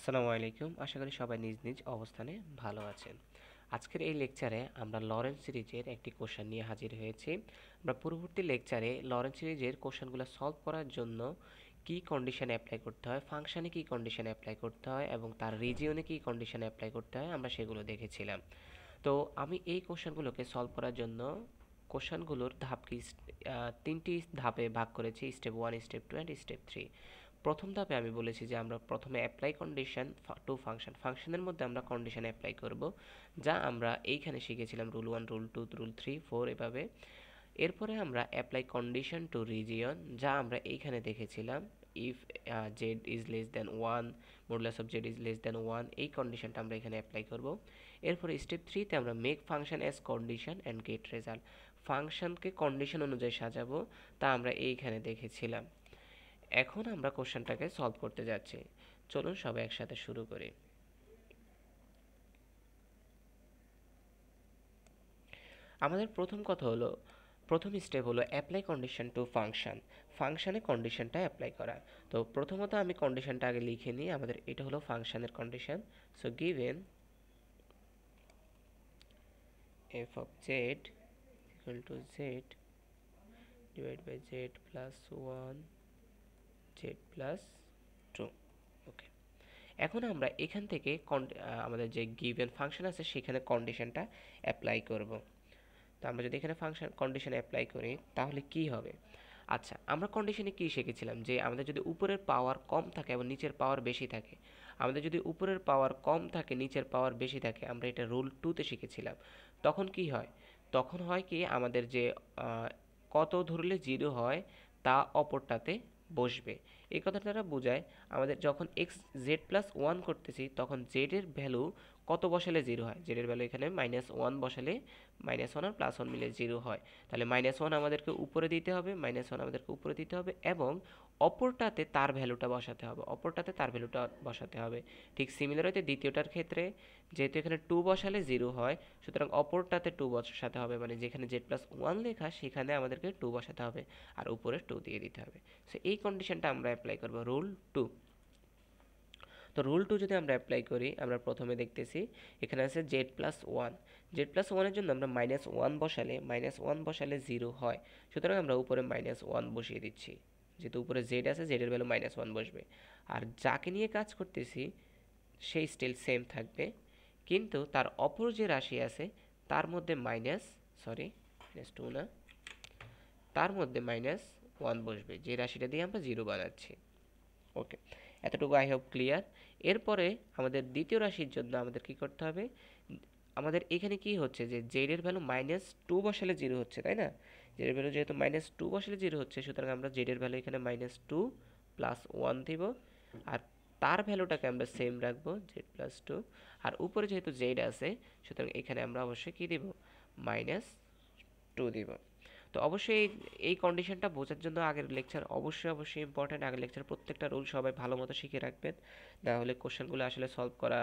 আসসালামু আলাইকুম। আশা করি সবাই নিজ নিজ অবস্থানে ভালো আছেন। আজকের এই লেকচারে আমরা লরেন্স সিরিজের একটি কোশ্চেন নিয়ে হাজির হয়েছি। আমরা পূর্ববর্তী লেকচারে লরেন্স সিরিজের কোশ্চেনগুলো সলভ করার জন্য কি কন্ডিশন অ্যাপ্লাই করতে হয়, ফাংশনে কি কন্ডিশন অ্যাপ্লাই করতে হয় এবং তার রিজিয়নে কি কন্ডিশন অ্যাপ্লাই করতে হয় আমরা সেগুলো দেখেছিলাম। তো আমি এই কোশ্চেনগুলোকে সলভ করার জন্য কোশ্চেনগুলোর তিনটি ধাপে ভাগ করেছি, স্টেপ 1, স্টেপ 2 অ্যান্ড স্টেপ 3। প্রথম ধাপে আমি বলেছি যে আমরা প্রথমে অ্যাপ্লাই কন্ডিশন টু ফাংশনের মধ্যে আমরা কন্ডিশন অ্যাপ্লাই করব, যা আমরা এইখানে শিখেছিলাম রুল 1, রুল 2, রুল 3, 4 এভাবে। এরপরে আমরা অ্যাপ্লাই কন্ডিশন টু রিজিয়ন, যা আমরা এইখানে দেখেছিলাম if Z is less than 1, modulus of Z is less than 1, এই কন্ডিশনটা আমরা এখানে অ্যাপ্লাই করব। এরপরে স্টেপ 3 তে আমরা make function as condition and get result, ফাংশনকে কন্ডিশন অনুযায়ী সাজাবো, তা আমরা এইখানে দেখেছিলাম। এখন আমরা কোশ্চেনটাকে সলভ করতে যাচ্ছি। চলুন সবাই একসাথে শুরু করি। আমাদের প্রথম স্টেপ হলো অ্যাপ্লাই কন্ডিশন টু ফাংশন, ফাংশনে কন্ডিশনটা অ্যাপ্লাই করা। তো প্রথমত আমি কন্ডিশনটা আগে লিখে নিই। আমাদের এটা হলো ফাংশনের condition. So given F of Z equal to Z divide by Z plus 1 Z plus 2। Okay, এখন আমরা এখান থেকে আমাদের যে গিভেন ফাংশন আছে সেখানে কন্ডিশনটা অ্যাপ্লাই করব। তো আমরা যদি এখানে কন্ডিশন অ্যাপ্লাই করি তাহলে কি হবে? আচ্ছা, আমরা কন্ডিশনে কি শিখেছিলাম যে আমাদের যদি উপরের পাওয়ার কম থাকে এবং নিচের পাওয়ার বেশি থাকে, আমাদের যদি উপরের পাওয়ার কম থাকে নিচের পাওয়ার বেশি থাকে, আমরা এটা রুল 2 তে শিখেছিলাম। তখন কি হয়? তখন হয় কি, আমাদের যে কত ধরলে জিরো হয় তা অপরটাতে বসবে। এই কথাটা দ্বারা বোঝায় আমাদের যখন এক্স জেড প্লাস 1 করতেছি তখন জেড এর ভ্যালু কত বসালে জিরো হয়? জেড এর ভ্যালু এখানে -1 বসালে -1 আর +1 মিলে জিরো হয়। তাহলে -1 আমাদেরকে উপরে দিতে হবে, -1 আমাদেরকে উপরে দিতে হবে এবং অপরটাতে তার ভ্যালুটা বসাতে হবে, অপরটাতে তার ভ্যালুটা বসাতে হবে। ঠিক সিমিলার হইতে দ্বিতীয়টার ক্ষেত্রে যেহেতু এখানে 2 বসালে জিরো হয়, সুতরাং অপরটাতে 2 বসাতে হবে, মানে যেখানে z+1 লেখা সেখানে আমাদেরকে 2 বসাতে হবে আর উপরে 2 দিয়ে দিতে হবে। সো এই কন্ডিশনটা আমরা অ্যাপ্লাই করব রুল 2। তো রুল 2 যদি আমরা অ্যাপ্লাই করি, আমরা প্রথমে দেখতেছি এখানে আছে z+1, z+1 এর জন্য আমরা -1 বসালে 0 হয়, সুতরাং আমরা উপরে -1 বসিয়ে দিচ্ছি। যেহেতু উপরে z আছে, z এর ভ্যালু -1 বসবে। আর যাকে নিয়ে কাজ করতেছি সেই স্টিল সেম থাকবে, কিন্তু তার অপর যে রাশি আছে তার মধ্যে -2 না, তার মধ্যে -1 বসবে, যে রাশিটা দিয়ে আমরা 0 বানাচ্ছি। ওকে, এতটুকু আই হোপ ক্লিয়ার। এরপরে আমাদের দ্বিতীয় রাশির জন্য আমাদের কি করতে হবে? আমাদের এখানে কি হচ্ছে যে জেড এর ভ্যালু -2 বসালে 0 হচ্ছে, তাই না? জেড এর ভ্যালু যেহেতু -2 বসালে 0 হচ্ছে, সুতরাং আমরা জেড এর ভ্যালু এখানে -2 প্লাস 1 দিব আর তার ভ্যালুটাকে আমরা সেম রাখবো z+2। আর উপরে যেহেতু জেড আছে, সুতরাং এখানে আমরা অবশ্যই কি দিব? -2 দিব। তো অবশ্যই এই কন্ডিশনটা বোঝার জন্য আগের লেকচার অবশ্যই ইম্পর্ট্যান্ট। আগের লেকচার প্রত্যেকটা রুল সবাই ভালো মতো শিখে রাখবেন, না হলে কোশ্চেনগুলো আসলে সলভ করা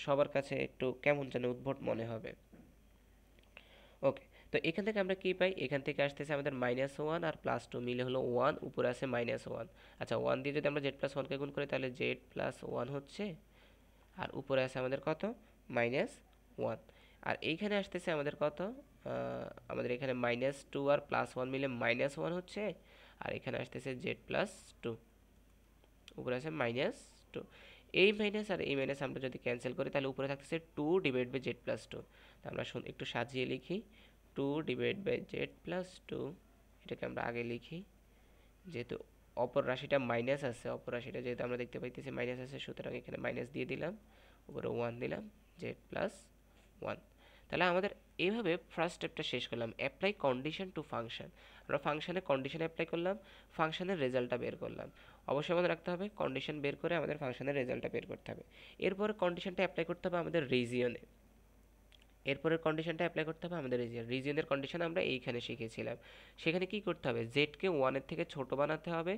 সবার কাছে একটু কেমন যেন উদ্ভট মনে হবে। ওকে, তো এখান থেকে আমরা কি পাই? এখান থেকে আসতেছে আমাদের -1 আর +2 মিলে হলো 1, উপরে আছে -1। আচ্ছা, 1 দিয়ে যদি আমরা z+1 কে গুণ করি তাহলে z+1 হচ্ছে, আর উপরে আছে আমাদের কত? -1। আর এইখানে আসতেছে আমাদের কত? আমাদের এখানে -2 আর +1 মিলে -1 হচ্ছে, আর এখানে আসতেছে z+2, উপরে আছে -2। এই মাইনাস আর এই মাইনাস আমরা যদি ক্যান্সেল করি তাহলে উপরে থাকতেছে 2 ডিভাইড বাই z+2। তো আমরা একটু সাজিয়ে লিখি, 2 ডিভাইড বাই z+2, এটাকে আমরা আগে লিখি। যেহেতু অপর রাশিটা মাইনাস আছে, অপর রাশিটা যেহেতু আমরা দেখতে পাইতেছি মাইনাস আছে, সুতরাং এখানে মাইনাস দিয়ে দিলাম, উপরে 1 দিলাম, z+1। তাহলে আমাদের এইভাবে ফার্স্ট স্টেপটা শেষ করলাম, অ্যাপ্লাই কন্ডিশন টু ফাংশন। আমরা ফাংশনে কন্ডিশন অ্যাপ্লাই করলাম, ফাংশনের রেজাল্টটা বের করলাম। অবশ্যই মনে রাখতে হবে কন্ডিশন বের করে আমাদের ফাংশনের রেজাল্টটা বের করতে হবে। এরপরে কন্ডিশনটা অ্যাপ্লাই করতে হবে আমাদের রিজিয়নে, এরপরের কন্ডিশনটা অ্যাপ্লাই করতে হবে আমাদের রিজিয়নের কন্ডিশন আমরা এইখানে শিখেছিলাম। সেখানে কি করতে হবে? জেডকে 1-এর থেকে ছোট বানাতে হবে,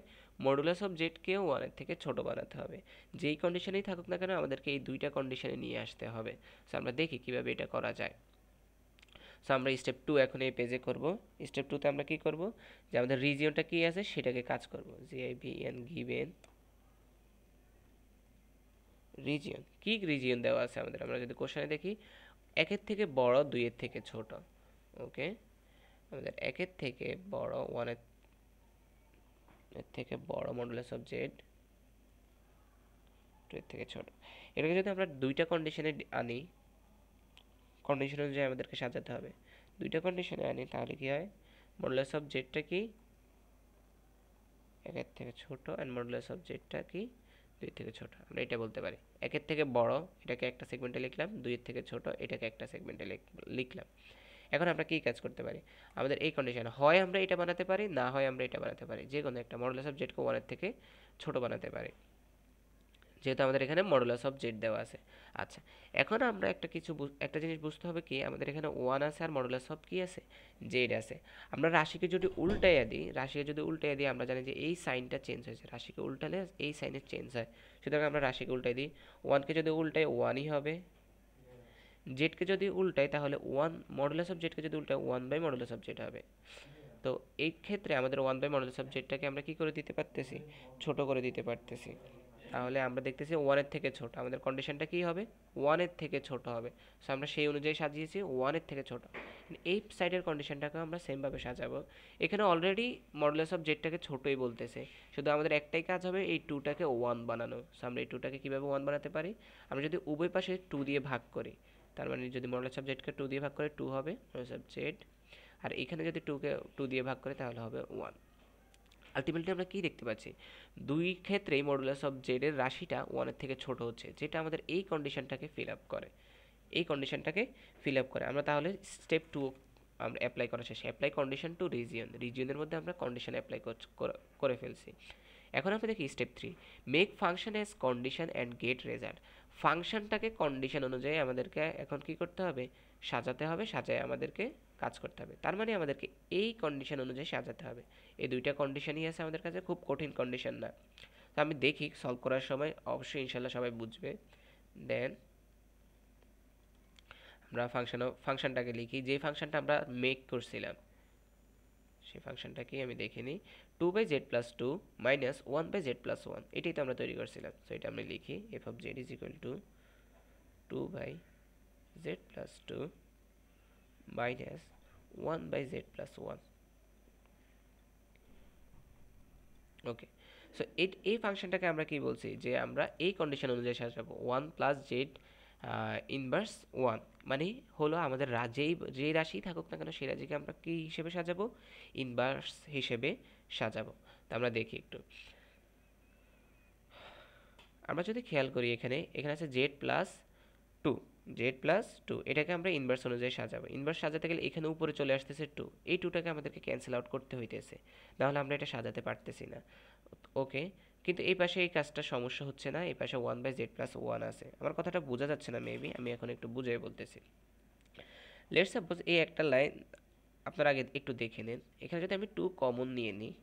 মডুলাস অফ জেডকেও 1-এর থেকে ছোট বানাতে হবে। যেই কন্ডিশনেই থাকুক না কেন আমাদেরকে এই দুইটা কন্ডিশনে নিয়ে আসতে হবে। সো আমরা দেখি কিভাবে এটা করা যায়। সো আমরা স্টেপ 2 এখন এই পেজে করব। স্টেপ 2 তে আমরা কি করব? যে আমাদের রিজিয়নটা কি আছে সেটাকে কাজ করব। জিআইভিএন গিভেন রিজিয়ন। কি রিজিয়ন দেওয়া আছে আমাদের, আমরা যদি কোশ্চেনে দেখি, একের থেকে বড়, দুইয়ের থেকে ছোট। ওকে, আমাদের একের থেকে বড়, ওয়ানের থেকে বড় মডুলাস অফ জেড, টু এর থেকে ছোট। এটাকে যদি আমরা দুইটা কন্ডিশনে আনি, কন্ডিশন অনুযায়ী আমাদেরকে সাজাতে হবে। দুইটা কন্ডিশনে আনি তাহলে কি হয়, মডুলাস অফ জেডটা কি একের থেকে ছোট, অ্যান্ড মডুলাস অফ জেডটা কি দুই থেকে ছোট। আমরা এটা বলতে পারি একের থেকে বড় এটাকে একটা সেগমেন্টে লিখলাম, দুইয়ের থেকে ছোট এটাকে একটা সেগমেন্টে লিখলাম। এখন আমরা কি কাজ করতে পারি, আমাদের এই কন্ডিশন হয় আমরা এটা বানাতে পারি, না হয় আমরা এটা বানাতে পারি, যে কোনো একটা মডুলাস অফ জেডকে ওয়ানের থেকে ছোট বানাতে পারি, যেহেতু আমাদের এখানে মডুলাস অফ জেড দেওয়া আছে। আচ্ছা, এখন আমরা একটা জিনিস বুঝতে হবে কি, আমাদের এখানে ওয়ান আছে আর মডুলাস অফ কি আছে, জেড আছে। আমরা রাশিকে যদি উল্টাইয়া দিই আমরা জানি যে এই সাইনটা চেঞ্জ হয়েছে, রাশিকে উল্টালে এই সাইনের চেঞ্জ হয়। সুতরাং আমরা রাশিকে উল্টাই দিই, ওয়ানকে যদি উল্টাই ওয়ানই হবে, জেডকে যদি উল্টাই তাহলে ওয়ান, মডুলাস অফ জেডকে যদি উল্টাই one by modulus of Z হবে। তো এই ক্ষেত্রে আমাদের ওয়ান বাই মডুলাস অফ জেডটাকে আমরা কি করে দিতে পারতেছি, ছোট করে দিতে পারতেছি। তাহলে আমরা দেখতেছি ওয়ানের থেকে ছোট, আমাদের কন্ডিশনটা কি হবে, ওয়ানের থেকে ছোট হবে। সো আমরা সেই অনুযায়ী সাজিয়েছি ওয়ানের থেকে ছোট। এই সাইডের কন্ডিশনটাকে আমরা সেমভাবে সাজাবো। এখানে অলরেডি মডুলাস অফ জেডটাকে ছোটই বলতেছে, শুধু আমাদের একটাই কাজ হবে এই টুটাকে ওয়ান বানানো। সো আমরা এই টুটাকে কীভাবে ওয়ান বানাতে পারি, আমরা যদি উভয় পাশে টু দিয়ে ভাগ করি, তার মানে যদি মডুলাস অফ জেডকে টু দিয়ে ভাগ করে টু হবে মডুলাস অফ জেড, আর এখানে যদি টু দিয়ে ভাগ করে তাহলে হবে ওয়ান। আলটিমেটলি আমরা কি দেখতে পাচ্ছি, দুই ক্ষেত্রেই মডুলাস অফ জেড এর রাশিটা ওয়ানের থেকে ছোট হচ্ছে, যেটা আমাদের এই কন্ডিশনটাকে ফিল আপ করে। আমরা তাহলে স্টেপ টু আমরা অ্যাপ্লাই করা শেষে, অ্যাপ্লাই কন্ডিশন টু রিজিয়নের মধ্যে আমরা কন্ডিশন অ্যাপ্লাই করে ফেলছি। এখন আমরা দেখি step three, make function as condition and get result. ফাংশনটাকে কন্ডিশন অনুযায়ী আমাদেরকে এখন কি করতে হবে, সাজাতে হবে, সাজায় আমাদেরকে কাজ করতে হবে। তার মানে আমাদেরকে এই কন্ডিশন অনুযায়ী সাজাতে হবে। এই দুইটা কন্ডিশনই আছে আমাদের কাছে, খুব কঠিন কন্ডিশন না। তো আমি দেখি সলভ করার সময় অবশ্যই ইনশাল্লাহ সবাই বুঝবে। দেন আমরা ফাংশনটাকে লিখি, যে ফাংশনটা আমরা মেক করছিলাম সেই ফাংশনটাকে আমি দেখে নিই, two by Z plus two minus one by Z plus one, এটাই তো আমরা তৈরি করছিলাম। সো এটা আমরা লিখি, F of Z is equal to two by Z plus two minus one by Z plus one. Okay, so এই ফাংশনটাকে আমরা কি বলছি, যে আমরা এই কন্ডিশন অনুযায়ী সাজাবো one plus Z inverse one, মানে হলো আমাদের যে রাশি থাকুক না কেন সেই রাশিকে আমরা কি হিসেবে সাজাবো, ইনভার্স হিসেবে সাজাবো। তা আমরা দেখি একটু, আমরা যদি খেয়াল করি এখানে আছে জেড প্লাস টু, এটাকে আমরা ইনভার্স অনুযায়ী সাজাবো। ইনভার্স সাজাতে গেলে এখানে উপরে চলে আসতেছে টু, এই টুটাকে আমাদেরকে ক্যান্সেল আউট করতে হইতেছে, নাহলে আমরা এটা সাজাতে পারতেছি না। ওকে, কিন্তু এই পাশে এই কাজটা সমস্যা হচ্ছে না, এই পাশে one by Z plus one আছে। আমার কথাটা বোঝা যাচ্ছে না মেবি, আমি এখন একটু বুঝাই বলতেছি। লেটস সাপোজ এই একটা লাইন আপনারা আগে একটু দেখে নিন, এখানে যদি আমি টু কমন নিয়ে নিই,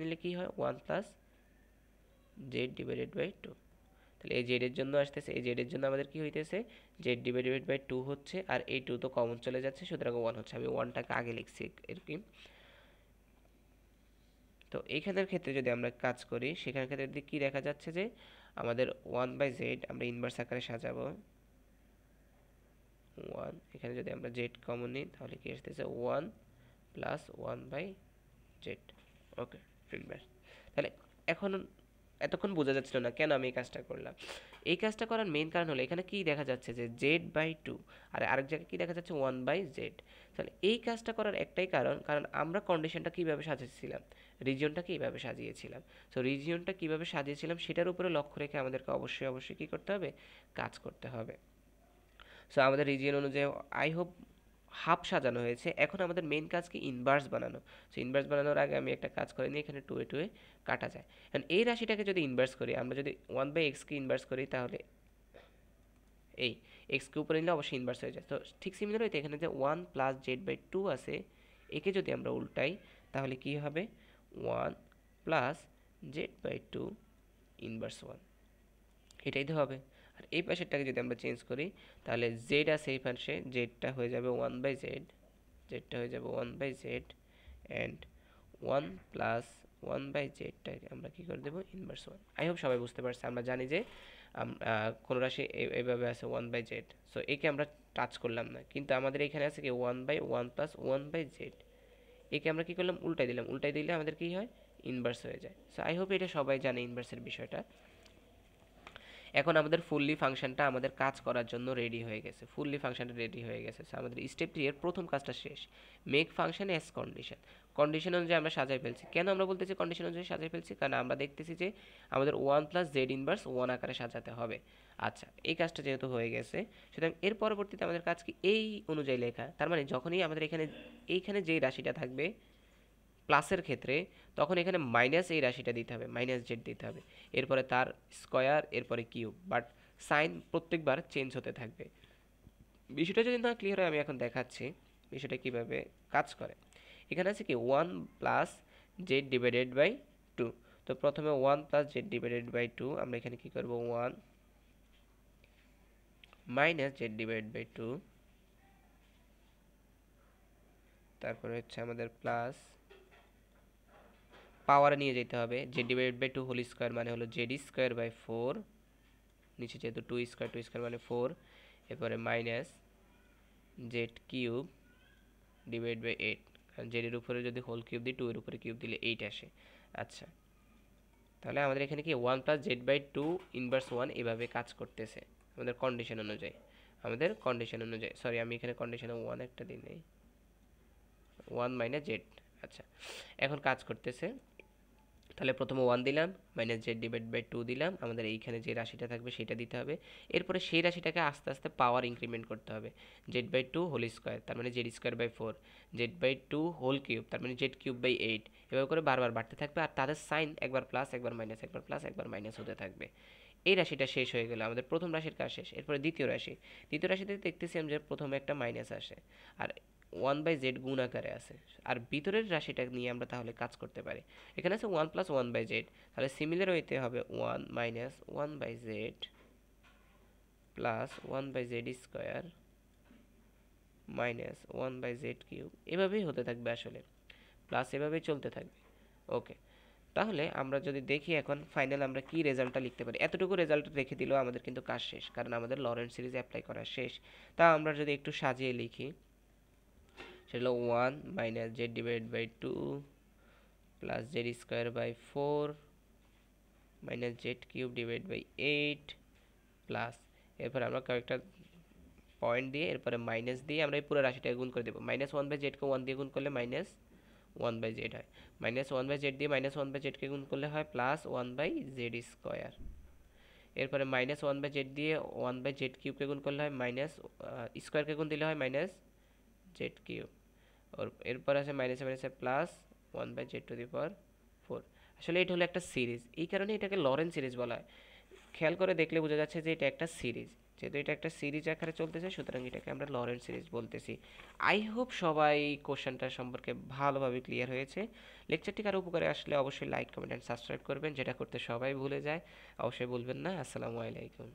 নিলে কি হয়, one plus Z divided by two. তাহলে এই জেডের জন্য আসতেছে, এই জেডের জন্য আমাদের কি হইতেছে, জেড ডিভাইডেড বাই টু হচ্ছে, আর এই টু তো কমন চলে যাচ্ছে, সুতরাং ওয়ান হচ্ছে। আমি ওয়ানটাকে আগে লিখছি এরকম। তো এইখানের ক্ষেত্রে যদি আমরা কাজ করি, সেখানের ক্ষেত্রে কি দেখা যাচ্ছে যে আমাদের ওয়ান বাই জেড আমরা ইনভার্স আকারে সাজাবো, ওয়ান, এখানে যদি আমরা জেড কমন নিই তাহলে কি আসতেছে one plus one by Z. Okay, inverse. তাহলে এখন এতক্ষণ বোঝা যাচ্ছিল না কেন আমি এই কাজটা করলাম। এই কাজটা করার মেইন কারণ হলো এখানে কি দেখা যাচ্ছে যে জেড বাই টু, আর আরেক জায়গায় কি দেখা যাচ্ছে ওয়ান বাই জেড। তাহলে এই কাজটা করার একটাই কারণ আমরা কন্ডিশনটা কীভাবে সাজিয়েছিলাম, রিজিয়নটাকে এইভাবে সাজিয়েছিলাম। সো রিজিয়নটা কীভাবে সাজিয়েছিলাম সেটার উপরে লক্ষ্য রেখে আমাদেরকে অবশ্যই কী করতে হবে, কাজ করতে হবে। সো আমাদের রিজিয়ন অনুযায়ী আই হোপ হাফ সাজানো হয়েছে। এখন আমাদের মেইন কাজ কি, ইনভার্স বানানো। সো ইনভার্স বানানোর আগে আমি একটা কাজ করে নিই, এখানে টু এ কাটা যায়। কারণ এই রাশিটাকে যদি ইনভার্স করি, আমরা যদি ওয়ান বাই এক্সকে ইনভার্স করি তাহলে এই এক্সকে উপরে নিলে অবশ্যই ইনভার্স হয়ে যায়। তো ঠিক সিমিলার হইতে এখানে যে one plus Z by two আছে, একে যদি আমরা উল্টাই তাহলে কি হবে, one plus Z by two inverse one, এটাই তো হবে। আর এই পাশেরটাকে যদি আমরা চেঞ্জ করি তাহলে জেড আছে এই পাশে, জেডটা হয়ে যাবে one by Z, and one plus one by জেডটাকে আমরা কী করে দেবো, ইনভার্স ওয়ান। আই হোপ সবাই বুঝতে পারছে। আমরা জানি যে কোনো রাশি এইভাবে আছে 1/z, সো একে আমরা টাচ করলাম না, কিন্তু আমাদের এখানে আছে কি 1/1 প্লাস 1/z, একে আমরা কি করলাম উল্টাই দিলাম, উল্টাই দিলে আমাদের কি হয় ইনভার্স হয়ে যায়। সো আই হোপ এটা সবাই জানে ইনভার্সের বিষয়টা। এখন আমাদের ফুললি ফাংশনটা আমাদের কাজ করার জন্য রেডি হয়ে গেছে, ফুললি ফাংশনটা রেডি হয়ে গেছে। সো আমাদের স্টেপ 3 এর প্রথম কাজটা শেষ, make function as condition. Condition অনুযায়ী আমরা সাজাই ফেলছি। কেন আমরা বলতেছি কন্ডিশন অনুযায়ী সাজাই ফেলছি? কারণ আমরা দেখতেছি যে আমাদের 1 প্লাস জেড ইনভার্স 1 আকারে সাজাতে হবে। আচ্ছা, এই কাজটা যেহেতু হয়ে গেছে, সুতরাং এর পরবর্তীতে আমাদের কাজ কি এই অনুযায়ী লেখা। তার মানে যখনই আমাদের এইখানে যে রাশিটা থাকবে প্লাসের ক্ষেত্রে, তখন এখানে মাইনাস এই রাশিটা দিতে হবে, মাইনাস জেড দিতে হবে, এরপরে তার স্কয়ার, এরপরে কিউব, বাট সাইন প্রত্যেকবার চেঞ্জ হতে থাকবে। বিষয়টা যদি না ক্লিয়ার হয় আমি এখন দেখাচ্ছি বিষয়টা কিভাবে কাজ করে। এখানে আছে কি 1 প্লাস জেড ডিভাইডেড বাই 2। তো প্রথমে 1 প্লাস জেড ডিভাইডেড বাই 2, আমরা এখানে কি করব 1 মাইনাস জেড ডিভাইডেড বাই 2, তারপরে হচ্ছে আমাদের প্লাস পাওয়ারে নিয়ে যেতে হবে, Z divided by 2 whole square মানে হলো জেড স্কয়ার বাই 4, নিচে যেহেতু 2 স্কয়ার মানে 4, এরপরে minus Z cube divide by 8, কারণ জেডের উপরে যদি হোল কিউব দিই 2 এর উপরে কিউব দিলে 8 আসে। আচ্ছা, তাহলে আমাদের এখানে কি 1 প্লাস জেড বাই 2 ইনভার্স 1 এভাবে কাজ করতেছে আমাদের কন্ডিশন অনুযায়ী, সরি আমি এখানে কন্ডিশনে 1 একটা দিই নেই, 1 মাইনাস জেড। আচ্ছা, এখন কাজ করতেছে, তাহলে প্রথমে 1 দিলাম, মাইনাস জেড ডিভাইড বাই 2 দিলাম, আমাদের এইখানে যে রাশিটা থাকবে সেটা দিতে হবে, এরপরে সেই রাশিটাকে আস্তে আস্তে পাওয়ার ইনক্রিমেন্ট করতে হবে, জেড বাই 2 হোল স্কয়ার তার মানে Z square by 4, Z by 2 whole cube তার মানে জেড কিউব বাই 8, এভাবে করে বারবার বাড়তে থাকবে, আর তাদের সাইন একবার প্লাস একবার মাইনাস, একবার প্লাস একবার মাইনাস হতে থাকবে। এই রাশিটা শেষ হয়ে গেল, আমাদের প্রথম রাশির কাজ শেষ। এরপরে দ্বিতীয় রাশিতে দেখতেছি আমরা যে প্রথমে একটা মাইনাস আসে, আর 1/z গুণ আকারে আছে, আর ভিতরের রাশিটা নিয়ে আমরা তাহলে কাজ করতে পারি। এখানে আছে 1 প্লাস 1/z, তাহলে সিমিলার হইতে হবে 1 minus 1/z plus 1/z square minus 1/z cube, এভাবেই হতে থাকবে আসলে, প্লাস এভাবেই চলতে থাকবে। ওকে, তাহলে আমরা যদি দেখি এখন ফাইনাল আমরা কি রেজাল্টটা লিখতে পারি। এতটুকু রেজাল্ট রেখে দিলেও আমাদের কিন্তু কাজ শেষ, কারণ আমাদের লরেন্ট সিরিজ অ্যাপ্লাই করা শেষ। তা আমরা যদি একটু সাজিয়ে লিখি, সেটা হলো 1 minus Z divide by 2 plus Z square by 4 minus Z cube divide by 8 plus, এরপর আমরা কয়েকটা পয়েন্ট দিয়ে এরপরে মাইনাস দিয়ে আমরা এই পুরো রাশিটাকে গুণ করে দেবো। মাইনাস 1/z-কে 1 দিয়ে গুণ করলে মাইনাস 1/z হয়, মাইনাস 1/z দিয়ে মাইনাস 1/z-কে গুণ করলে হয় প্লাস 1/z স্কোয়ার, এরপরে মাইনাস 1/z দিয়ে 1/z কিউবকে গুণ করলে হয় মাইনাস স্কোয়ারকে গুণ দিলে হয় মাইনাস জেড কিউব, এরপর আছে মাইনাসে মাইনাসে প্লাস 1/z⁴। আসলে এটা হলো একটা সিরিজ, এই কারণে এটাকে লরেন্ট সিরিজ বলা হয়। খেয়াল করে দেখলে বোঝা যাচ্ছে যে এটা একটা সিরিজ, যেহেতু এটা একটা সিরিজ আকারে চলতেছে সুতরাং এটাকে আমরা লরেন্ট সিরিজ বলতেছি। আই হোপ সবাই কোশ্চেনটা সম্পর্কে ভালোভাবে ক্লিয়ার হয়েছে। লেকচারটি কারো উপকারে আসলে অবশ্যই লাইক কমেন্ট অ্যান্ড সাবস্ক্রাইব করবেন, যেটা করতে সবাই ভুলে যায়, অবশ্যই বলবেন না। আসসালামু আলাইকুম।